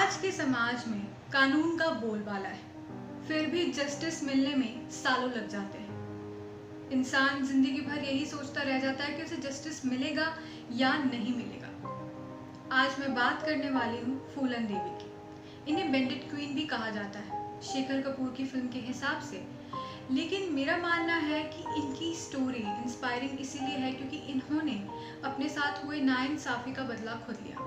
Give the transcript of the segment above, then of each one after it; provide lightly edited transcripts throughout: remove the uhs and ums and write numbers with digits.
आज के समाज में कानून का बोलबाला है, फिर भी जस्टिस मिलने में सालों लग जाते हैं। इंसान जिंदगी भर यही सोचता रह जाता है कि उसे जस्टिस मिलेगा या नहीं मिलेगा। आज मैं बात करने वाली हूँ फूलन देवी की। इन्हें बेंडेड क्वीन भी कहा जाता है, शेखर कपूर की फिल्म के हिसाब से। लेकिन मेरा मानना है कि इनकी स्टोरी इंस्पायरिंग इसीलिए है क्योंकि इन्होंने अपने साथ हुए नाइंसाफी का बदला खुद लिया।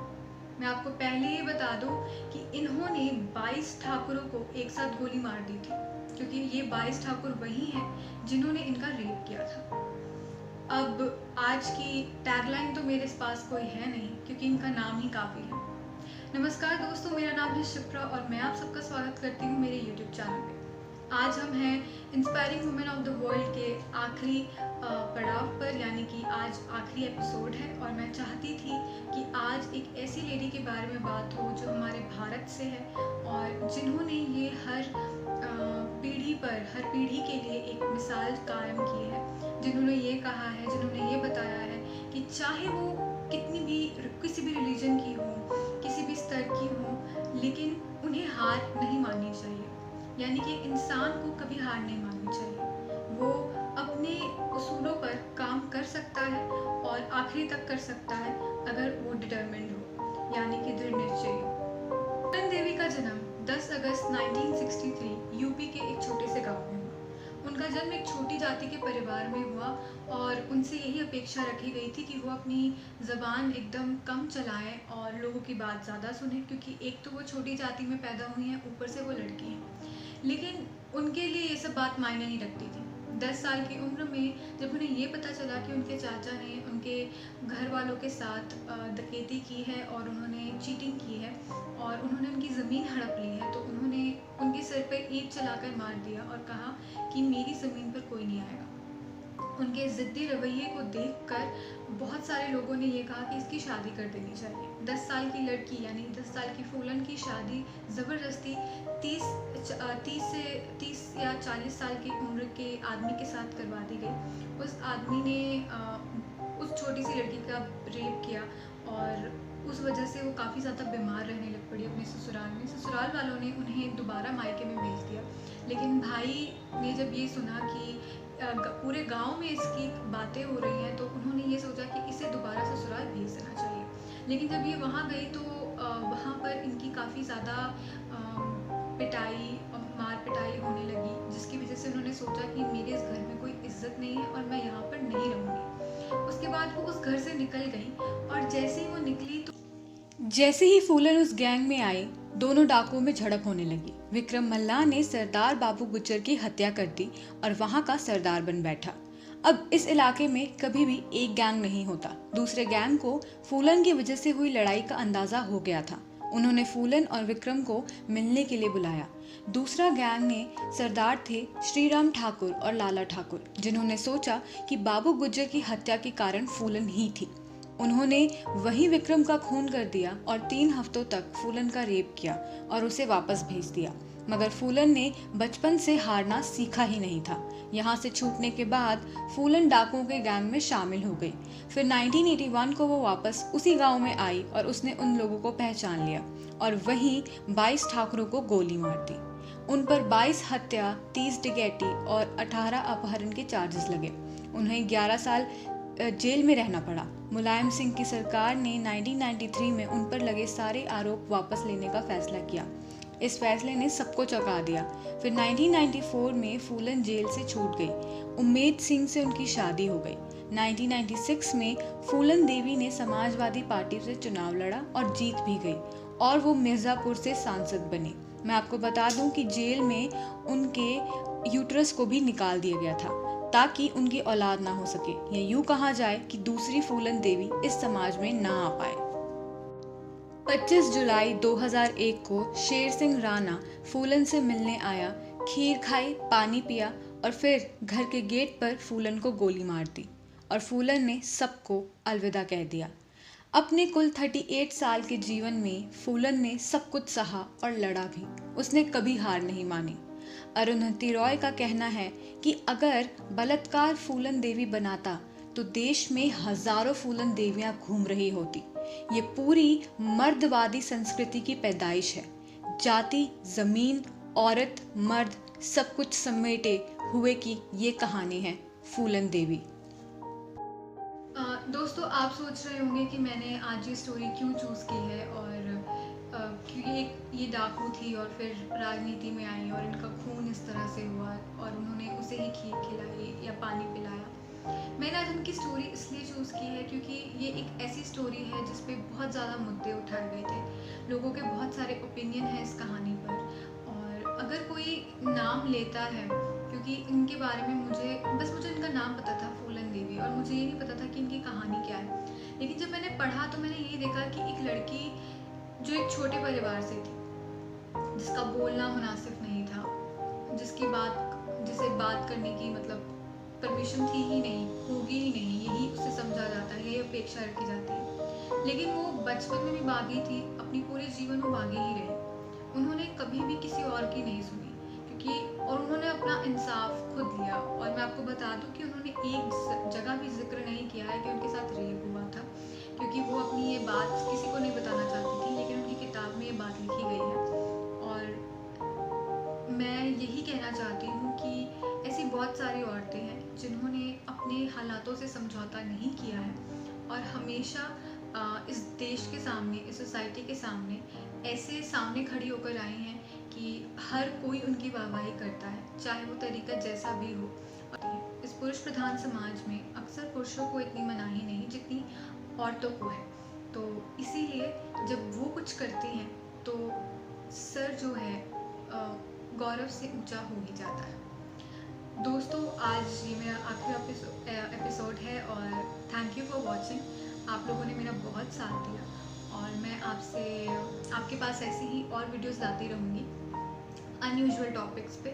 मैं आपको पहले ही बता दूं कि इन्होंने 22 ठाकुरों को एक साथ गोली मार दी थी, क्योंकि ये 22 ठाकुर वही हैं जिन्होंने इनका रेप किया था। अब आज की टैगलाइन तो मेरे पास कोई है नहीं, क्योंकि इनका नाम ही काफ़ी है। नमस्कार दोस्तों, मेरा नाम है शिप्रा और मैं आप सबका स्वागत करती हूँ मेरे यूट्यूब चैनल पे। आज हम हैं inspiring women of the world के आखिरी पड़ाव पर, यानी कि आज आखिरी एपिसोड है। और मैं चाहती थी कि आज एक ऐसी लेडी के बारे में बात हो जो हमारे भारत से है और जिन्होंने ये हर पीढ़ी के लिए एक मिसाल कायम की है। जिन्होंने ये कहा है, जिन्होंने ये बताया है कि चाहे वो किसी भी रिलीजन की हो, किसी भी स्तर की हो, लेकिन उन्हें हार नहीं माननी चाहिए। यानी कि इंसान को कभी हार नहीं माननी चाहिए। वो अपने उसूलों पर काम कर सकता है और आखिरी तक कर सकता है अगर वो डिटरमिन्ड हो, यानी कि दृढ़ निश्चयी हो। फूलन देवी का जन्म 10 अगस्त 1963 यूपी के एक छोटे से गांव में हुआ। उनका जन्म एक छोटी जाति के परिवार में हुआ और उनसे यही अपेक्षा रखी गई थी कि वो अपनी ज़बान एकदम कम चलाएं और लोगों की बात ज़्यादा सुने, क्योंकि एक तो वो छोटी जाति में पैदा हुई हैं, ऊपर से वो लड़की हैं। लेकिन उनके लिए ये सब बात मायने नहीं रखती थी। 10 साल की उम्र में जब उन्हें ये पता चला कि उनके चाचा ने उनके घर वालों के साथ डकैती की है और उन्होंने चीटिंग की है और उन्होंने उनकी ज़मीन हड़प ली है, तो उन्होंने उनके सिर पर ईंट चलाकर मार दिया और कहा कि मेरी ज़मीन पर कोई नहीं आएगा। उनके ज़िद्दी रवैये को देखकर बहुत सारे लोगों ने ये कहा कि इसकी शादी कर देनी चाहिए। 10 साल की लड़की यानी 10 साल की फूलन की शादी ज़बरदस्ती 30 या 40 साल की उम्र के आदमी के साथ करवा दी गई। उस आदमी ने उस छोटी सी लड़की का रेप किया और उस वजह से वो काफ़ी ज़्यादा बीमार रहने लग पड़ी अपने ससुराल में। ससुराल वालों ने उन्हें दोबारा मायके में भेज दिया, लेकिन भाई ने जब ये सुना कि पूरे गांव में इसकी बातें हो रही हैं, तो उन्होंने ये सोचा कि इसे दोबारा ससुराल भेज देना चाहिए। लेकिन जब ये वहाँ गई तो वहाँ पर इनकी काफ़ी ज़्यादा मार पिटाई होने लगी, जिसकी वजह से उन्होंने सोचा कि मेरे इस घर में कोई इज्जत नहीं है और मैं यहाँ पर नहीं रहूँगी। उसके बाद वो उस घर से निकल गई और जैसे ही वो निकली तो जैसे ही फूलन उस गैंग में आई, दोनों डाकुओं में झड़प होने लगी। विक्रम मल्लाह ने सरदार बाबू गुज्जर की हत्या कर दी और वहां का सरदार बन बैठा। अब इस इलाके में कभी भी एक गैंग नहीं होता। दूसरे गैंग को फूलन की वजह से हुई लड़ाई का अंदाजा हो गया था। उन्होंने फूलन और विक्रम को मिलने के लिए बुलाया। दूसरा गैंग में सरदार थे श्रीराम ठाकुर और लाला ठाकुर, जिन्होंने सोचा कि बाबू गुज्जर की हत्या के कारण फूलन ही थी। उन्होंने वही विक्रम का खून कर दिया और 3 हफ्तों तक फूलन का रेप किया और उसे वापस भेज दिया। मगर फूलन ने बचपन से हारना सीखा ही नहीं था। यहाँ से छूटने के बाद फूलन डाकुओं के गैंग में शामिल हो गई। फिर 1981 को वो वापस उसी गांव में आई और उसने उन लोगों को पहचान लिया और वहीं 22 ठाकुरों को गोली मार दी। उन पर 22 हत्या, 30 डकैती और 18 अपहरण के चार्जेस लगे। उन्हें 11 साल जेल में रहना पड़ा। मुलायम सिंह की सरकार ने 1993 में उन पर लगे सारे आरोप वापस लेने का फैसला किया। इस फैसले ने सबको चौंका दिया। फिर 1994 में फूलन जेल से छूट गई। उम्मेद सिंह से उनकी शादी हो गई। 1996 में फूलन देवी ने समाजवादी पार्टी से चुनाव लड़ा और जीत भी गई और वो मिर्ज़ापुर से सांसद बनी। मैं आपको बता दूं कि जेल में उनके यूट्रस को भी निकाल दिया गया था ताकि उनकी औलाद ना हो सके, या यूं कहा जाए कि दूसरी फूलन देवी इस समाज में ना आ पाए। 25 जुलाई 2001 को शेर सिंह राणा फूलन से मिलने आया, खीर खाई, पानी पिया और फिर घर के गेट पर फूलन को गोली मार दी और फूलन ने सबको अलविदा कह दिया। अपने कुल 38 साल के जीवन में फूलन ने सब कुछ सहा और लड़ा भी। उसने कभी हार नहीं मानी। अरुंधति रॉय का कहना है कि अगर बलात्कार फूलन देवी बनाता तो देश में हजारों फूलन देवियां घूम रही होती। ये पूरी मर्दवादी संस्कृति की पैदाइश है। जाति, ज़मीन, औरत, मर्द सब कुछ समेटे हुए की ये कहानी है फूलन देवी। दोस्तों, आप सोच रहे होंगे कि मैंने आज ये स्टोरी क्यों चूज़ की है, और क्योंकि ये डाकू थी और फिर राजनीति में आई और इनका खून इस तरह से हुआ और उन्होंने उसे ही खीर खिलाई या पानी पिलाया। मैंने आज उनकी स्टोरी इसलिए चूज़ की है क्योंकि ये एक ऐसी स्टोरी है जिस पे बहुत ज़्यादा मुद्दे उठाए गए थे। लोगों के बहुत सारे ओपिनियन हैं इस कहानी पर, और अगर कोई नाम लेता है, क्योंकि इनके बारे में मुझे इनका नाम पता था फूलन देवी, और मुझे ये नहीं पता था कि इनकी कहानी क्या है। लेकिन जब मैंने पढ़ा तो मैंने ये देखा कि एक लड़की जो एक छोटे परिवार से थी, जिसका बोलना मुनासिब नहीं था, जिसे बात करने की परमिशन थी ही नहीं, होगी ही नहीं, यही उसे समझा जाता है, यही अपेक्षा रखी जाती है। लेकिन वो बचपन में भी बागी थी, अपनी पूरे जीवन वो बागी ही रही। उन्होंने कभी भी किसी और की नहीं सुनी, और उन्होंने अपना इंसाफ खुद लिया। और मैं आपको बता दूं कि उन्होंने एक जगह भी जिक्र नहीं किया है कि उनके साथ रेप हुआ था, क्योंकि वो अपनी ये बात किसी को नहीं बताना चाहती थी, लेकिन उनकी किताब में ये बात लिखी गई है। और मैं यही कहना चाहती हूँ कि ऐसी बहुत सारी औरतें हैं जिन्होंने अपने हालातों से समझौता नहीं किया है और हमेशा इस देश के सामने, इस सोसाइटी के सामने ऐसे सामने खड़ी होकर आई हैं कि हर कोई उनकी वाहवाही करता है, चाहे वो तरीका जैसा भी हो। इस पुरुष प्रधान समाज में अक्सर पुरुषों को इतनी मनाही नहीं जितनी औरतों को है, तो इसीलिए जब वो कुछ करती हैं तो सर जो है गौरव से ऊंचा हो ही जाता है। दोस्तों, आज ये मेरा आखिरी एपिसोड है और थैंक यू फॉर वॉचिंग। आप लोगों ने मेरा बहुत साथ दिया और मैं आपके पास ऐसी ही और वीडियोस लाती रहूँगी अनयूजुअल टॉपिक्स पे।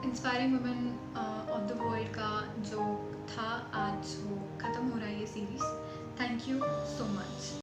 Inspiring women of the world का जो था, आज वो ख़त्म हो रहा है ये सीरीज़,